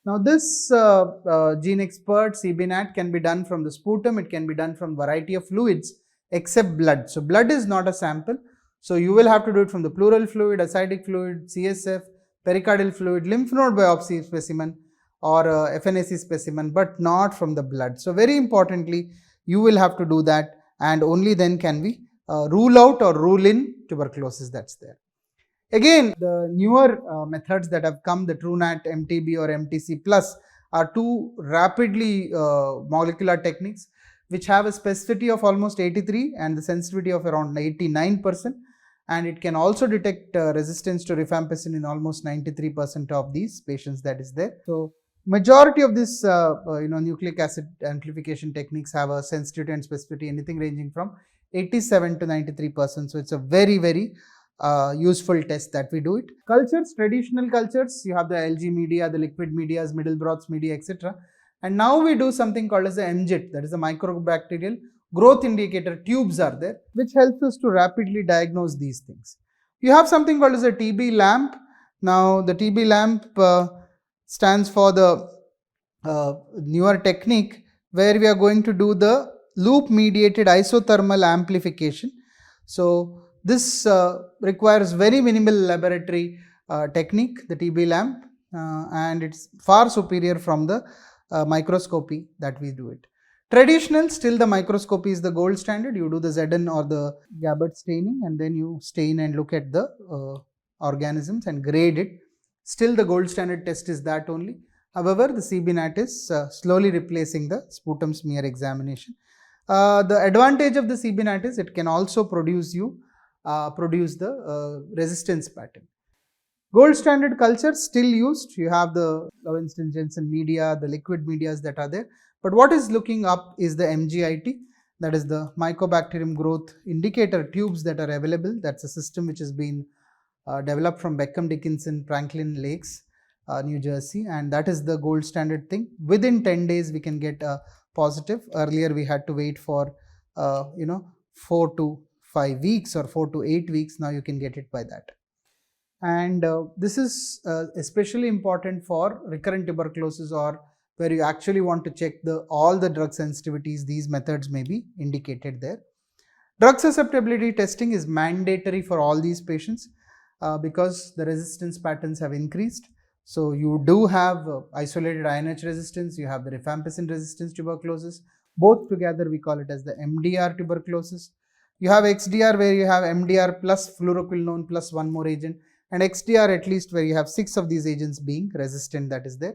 Now this gene expert CB-NAAT can be done from the sputum, it can be done from variety of fluids except blood. So blood is not a sample, so you will have to do it from the pleural fluid, ascitic fluid, CSF, pericardial fluid, lymph node biopsy specimen or FNAC specimen, but not from the blood. So very importantly, you will have to do that, and only then can we rule out or rule in tuberculosis that's there. Again, the newer methods that have come, the TrueNAAT, MTB or MTC plus, are two rapidly molecular techniques which have a specificity of almost 83 and the sensitivity of around 89%, and it can also detect resistance to rifampicin in almost 93% of these patients that is there. So majority of this nucleic acid amplification techniques have a sensitivity and specificity anything ranging from 87 to 93%. So it's a very useful test that we do it. Cultures, traditional cultures, you have the algae media, the liquid medias, middle broths media, etc. And now we do something called as the MJIT, that is a microbacterial growth indicator tubes are there, which helps us to rapidly diagnose these things. You have something called as a TB lamp. Now the TB lamp stands for the newer technique where we are going to do the loop mediated isothermal amplification. So this requires very minimal laboratory technique, the TB lamp, and it's far superior from the microscopy that we do it. Traditional, still the microscopy is the gold standard. You do the Zn or the Gabbard staining, and then you stain and look at the organisms and grade it. Still the gold standard test is that only. However, the CB-NAAT is slowly replacing the sputum smear examination. The advantage of the CB-NAAT is it can also produce the resistance pattern. Gold standard cultures still used. You have the Lowenstein-Jensen media, the liquid medias that are there. But what is looking up is the MGIT, that is the Mycobacterium growth indicator tubes that are available. That's a system which has been developed from Beckham Dickinson, Franklin Lakes, New Jersey, and that is the gold standard thing. Within 10 days we can get a positive. Earlier we had to wait for 4 to 5 weeks or 4 to 8 weeks. Now you can get it by that. And this is especially important for recurrent tuberculosis, or where you actually want to check all the drug sensitivities. These methods may be indicated there. Drug susceptibility testing is mandatory for all these patients because the resistance patterns have increased. So you do have isolated INH resistance, you have the rifampicin resistance tuberculosis. Both together we call it as the MDR tuberculosis. You have XDR where you have MDR plus fluoroquinolone plus one more agent, and XDR at least where you have 6 of these agents being resistant, that is there.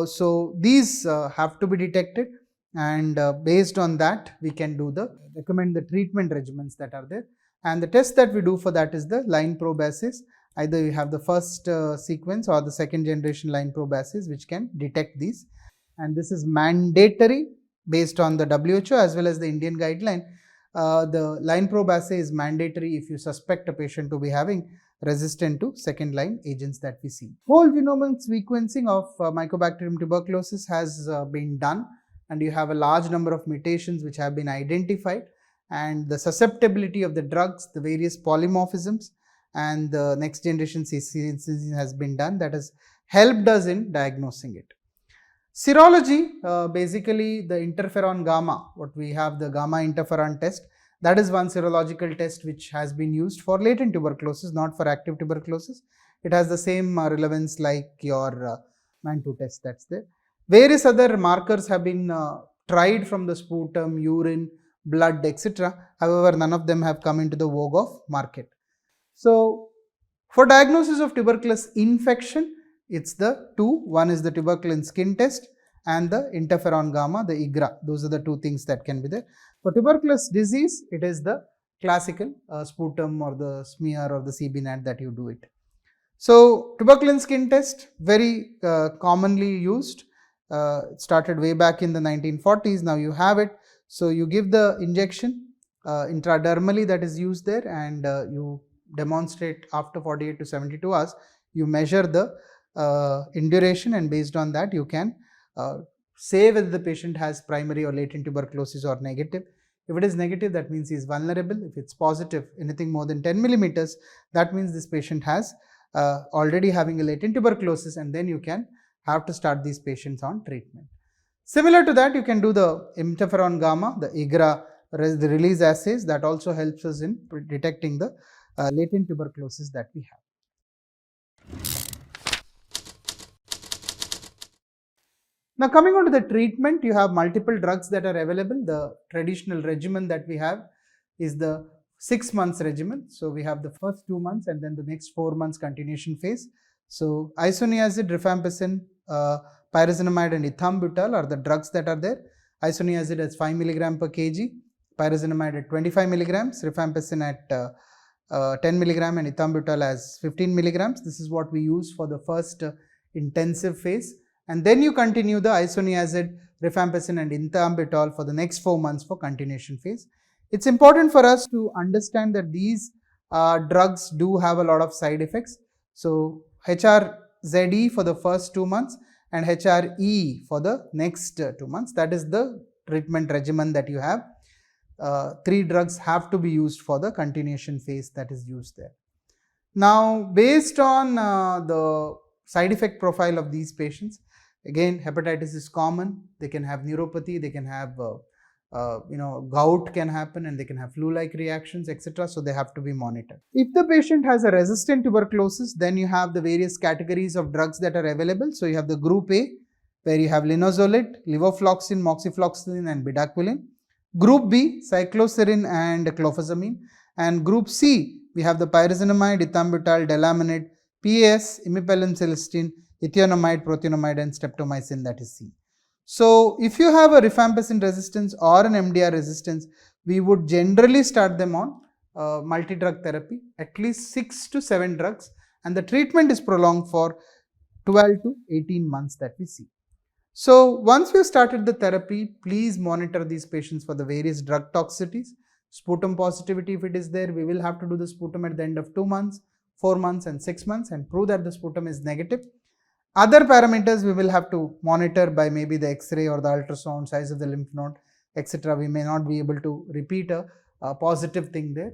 So these have to be detected, and based on that we can recommend the treatment regimens that are there. And the test that we do for that is the line probe assays. Either you have the first sequence or the second generation line probe assays which can detect these. And this is mandatory based on the WHO as well as the Indian guideline. The line probe assay is mandatory if you suspect a patient to be having resistant to second line agents that we see. Whole genomic sequencing of Mycobacterium tuberculosis has been done, and you have a large number of mutations which have been identified, and the susceptibility of the drugs, the various polymorphisms, and the next generation sequencing has been done that has helped us in diagnosing it. Serology, basically the interferon gamma, what we have, the gamma interferon test, that is one serological test which has been used for latent tuberculosis, not for active tuberculosis. It has the same relevance like your Mantoux test that's there. Various other markers have been tried from the sputum, urine, blood, etc. However, none of them have come into the vogue of market. So, for diagnosis of tuberculous infection, it's the two. One is the tuberculin skin test and the interferon gamma, the IGRA. Those are the two things that can be there. For tuberculous disease, it is the classical sputum or the smear or the CB-NAAT that you do it. So, tuberculin skin test, very commonly used. It started way back in the 1940s. Now you have it. So, you give the injection intradermally that is used there, and you demonstrate after 48 to 72 hours. You measure the induration, and based on that you can say whether the patient has primary or latent tuberculosis or negative. If it is negative, that means he is vulnerable. If it's positive, anything more than 10 millimeters, that means this patient has already having a latent tuberculosis, and then you can have to start these patients on treatment. Similar to that, you can do the interferon gamma, the IGRA, the release assays. That also helps us in detecting the latent tuberculosis that we have. Now, coming on to the treatment, you have multiple drugs that are available. The traditional regimen that we have is the 6 months regimen. So, we have the first 2 months and then the next 4 months continuation phase. So, isoniazid, rifampicin, pyrazinamide and ethambutol are the drugs that are there. Isoniazid as 5 mg per kg, pyrazinamide at 25 mg, rifampicin at 10 mg and ethambutol as 15 mg. This is what we use for the first intensive phase. And then you continue the isoniazid, rifampicin and ethambutol for the next 4 months for continuation phase. It's important for us to understand that these drugs do have a lot of side effects. So, HRZE for the first 2 months and HRE for the next 2 months. That is the treatment regimen that you have. 3 drugs have to be used for the continuation phase that is used there. Now, based on the side effect profile of these patients, again, hepatitis is common. They can have neuropathy, they can have gout can happen, and they can have flu-like reactions, etc. So, they have to be monitored. If the patient has a resistant tuberculosis, then you have the various categories of drugs that are available. So, you have the group A, where you have linezolid, levofloxacin, moxifloxacin and bedaquiline. Group B, cycloserine and clofazimine. And group C, we have the pyrazinamide, ethambutol, delamanid, PAS, imipenem-celestine, ethionamide, prothionamide and streptomycin, that is C. So, if you have a rifampicin resistance or an MDR resistance, we would generally start them on multi-drug therapy, at least 6 to 7 drugs, and the treatment is prolonged for 12 to 18 months that we see. So, once we have started the therapy, please monitor these patients for the various drug toxicities. Sputum positivity, if it is there, we will have to do the sputum at the end of 2 months, 4 months and 6 months and prove that the sputum is negative. Other parameters we will have to monitor by maybe the X-ray or the ultrasound, size of the lymph node, etc. We may not be able to repeat a positive thing there.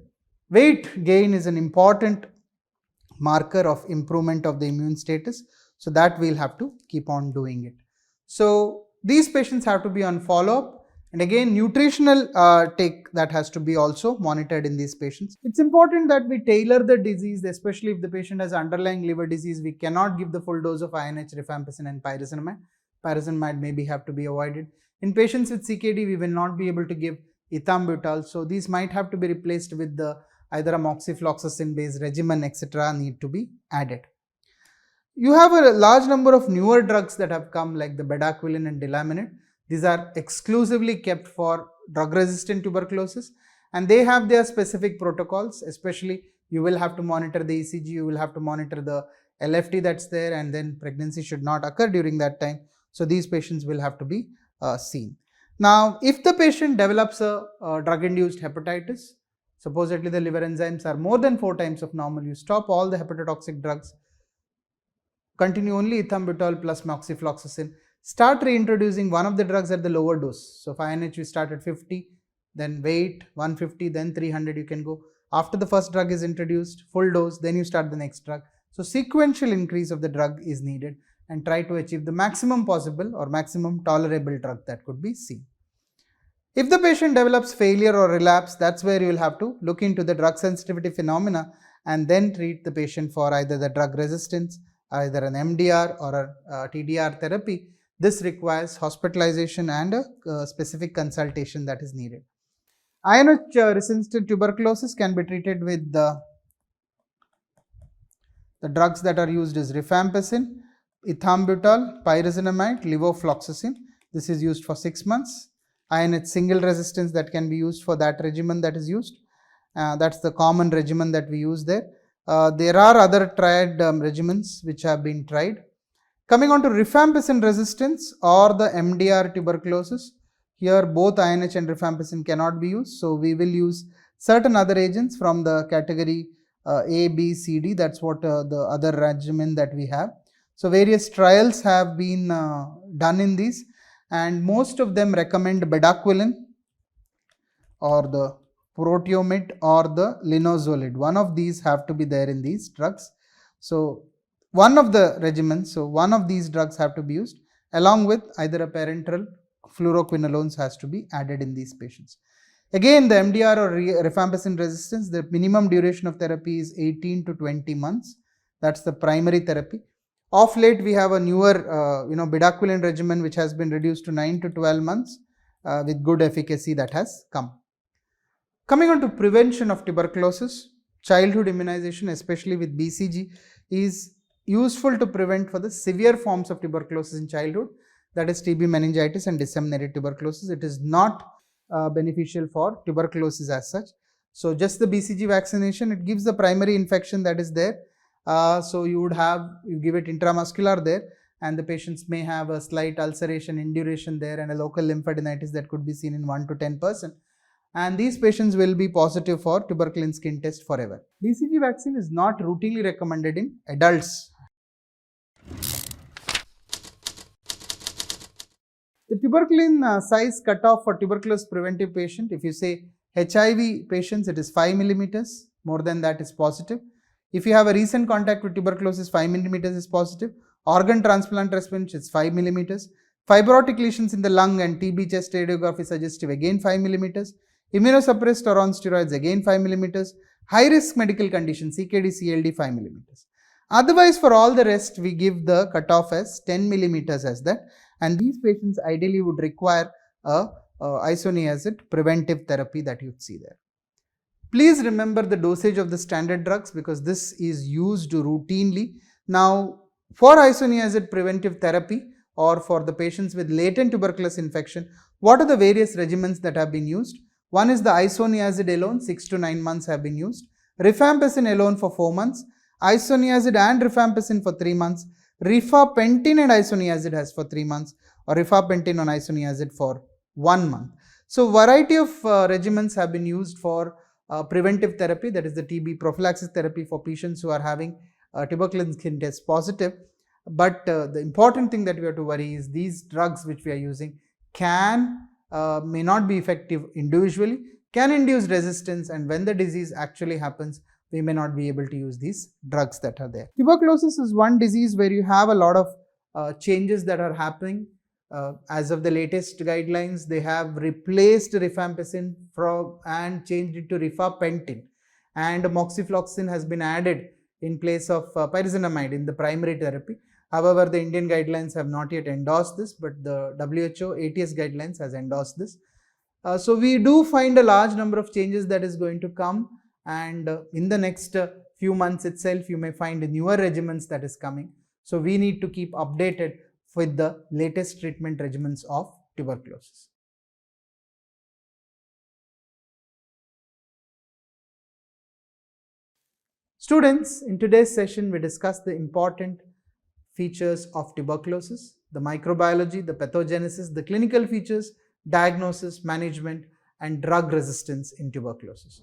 Weight gain is an important marker of improvement of the immune status. So, that we will have to keep on doing it. So, these patients have to be on follow-up. And again, nutritional take that has to be also monitored in these patients. It's important that we tailor the disease, especially if the patient has underlying liver disease. We cannot give the full dose of INH, rifampicin and pyrazinamide. Pyrazinamide maybe have to be avoided. In patients with CKD, we will not be able to give ethambutol. So, these might have to be replaced with the either a moxifloxacin based regimen, etc. need to be added. You have a large number of newer drugs that have come like the bedaquiline and delamanid. These are exclusively kept for drug resistant tuberculosis, and they have their specific protocols. Especially you will have to monitor the ECG, you will have to monitor the LFT that's there, and then pregnancy should not occur during that time. So these patients will have to be seen. Now, if the patient develops a drug-induced hepatitis, supposedly the liver enzymes are more than 4 times of normal, you stop all the hepatotoxic drugs, continue only ethambutol plus moxifloxacin, start reintroducing one of the drugs at the lower dose. So 5 NH you start at 50, then wait 150, then 300 you can go. After the first drug is introduced, full dose, then you start the next drug. So sequential increase of the drug is needed, and try to achieve the maximum possible or maximum tolerable drug that could be seen. If the patient develops failure or relapse, that's where you will have to look into the drug sensitivity phenomena and then treat the patient for either the drug resistance, either an MDR or a TDR therapy. This requires hospitalization and a specific consultation that is needed. INH resistant tuberculosis can be treated with the drugs that are used is rifampicin, ethambutol, pyrazinamide, levofloxacin. This is used for 6 months. INH single resistance that can be used for that regimen that is used. That's the common regimen that we use there. There are other tried regimens which have been tried. Coming on to rifampicin resistance or the MDR tuberculosis, here both INH and rifampicin cannot be used. So we will use certain other agents from the category A, B, C, D. That's what the other regimen that we have. So various trials have been done in these, and most of them recommend bedaquiline or the proteomid or the linezolid. One of these have to be there in these drugs. So one of the regimens, so one of these drugs have to be used along with either a parenteral fluoroquinolones has to be added in these patients. Again, the MDR or rifampicin resistance, the minimum duration of therapy is 18 to 20 months. That's the primary therapy. Of late, we have a newer, bedaquiline regimen which has been reduced to 9 to 12 months with good efficacy that has come. Coming on to prevention of tuberculosis, childhood immunization, especially with BCG, is useful to prevent for the severe forms of tuberculosis in childhood, that is TB, meningitis and disseminated tuberculosis. It is not beneficial for tuberculosis as such. So just the BCG vaccination, it gives the primary infection that is there. So you give it intramuscular there, and the patients may have a slight ulceration, induration there, and a local lymphadenitis that could be seen in 1 to 10%. And these patients will be positive for tuberculin skin test forever. BCG vaccine is not routinely recommended in adults. The tuberculin size cutoff for tuberculosis preventive patient, if you say HIV patients, it is 5 millimeters, more than that is positive. If you have a recent contact with tuberculosis, 5 millimeters is positive. Organ transplant recipient is 5 millimeters. Fibrotic lesions in the lung and TB chest radiography suggestive, again 5 millimeters. Immunosuppressed or on steroids, again 5 millimeters. High risk medical condition, CKD, CLD, 5 millimeters. Otherwise, for all the rest, we give the cutoff as 10 millimeters as that, and these patients ideally would require a isoniazid preventive therapy that you'd see there. Please remember the dosage of the standard drugs because this is used routinely. Now, for isoniazid preventive therapy or for the patients with latent tuberculosis infection, what are the various regimens that have been used? One is the isoniazid alone, 6 to 9 months have been used. Rifampicin alone for 4 months. Isoniazid and rifampicin for 3 months. Rifapentin and isoniazid has for 3 months, or rifapentin on isoniazid for 1 month. So, variety of regimens have been used for preventive therapy, that is the TB prophylaxis therapy for patients who are having tuberculin skin test positive. But the important thing that we have to worry is these drugs which we are using may not be effective individually, can induce resistance, and when the disease actually happens, we may not be able to use these drugs that are there. Tuberculosis is one disease where you have a lot of changes that are happening. As of the latest guidelines, they have replaced rifampicin and changed it to rifapentin, and moxifloxacin has been added in place of pyrazinamide in the primary therapy. However, the Indian guidelines have not yet endorsed this, but the WHO ATS guidelines has endorsed this. So we do find a large number of changes that is going to come, and in the next few months itself, you may find newer regimens that is coming. So we need to keep updated with the latest treatment regimens of tuberculosis. Students, in today's session, we discuss the important features of tuberculosis, the microbiology, the pathogenesis, the clinical features, diagnosis, management, and drug resistance in tuberculosis.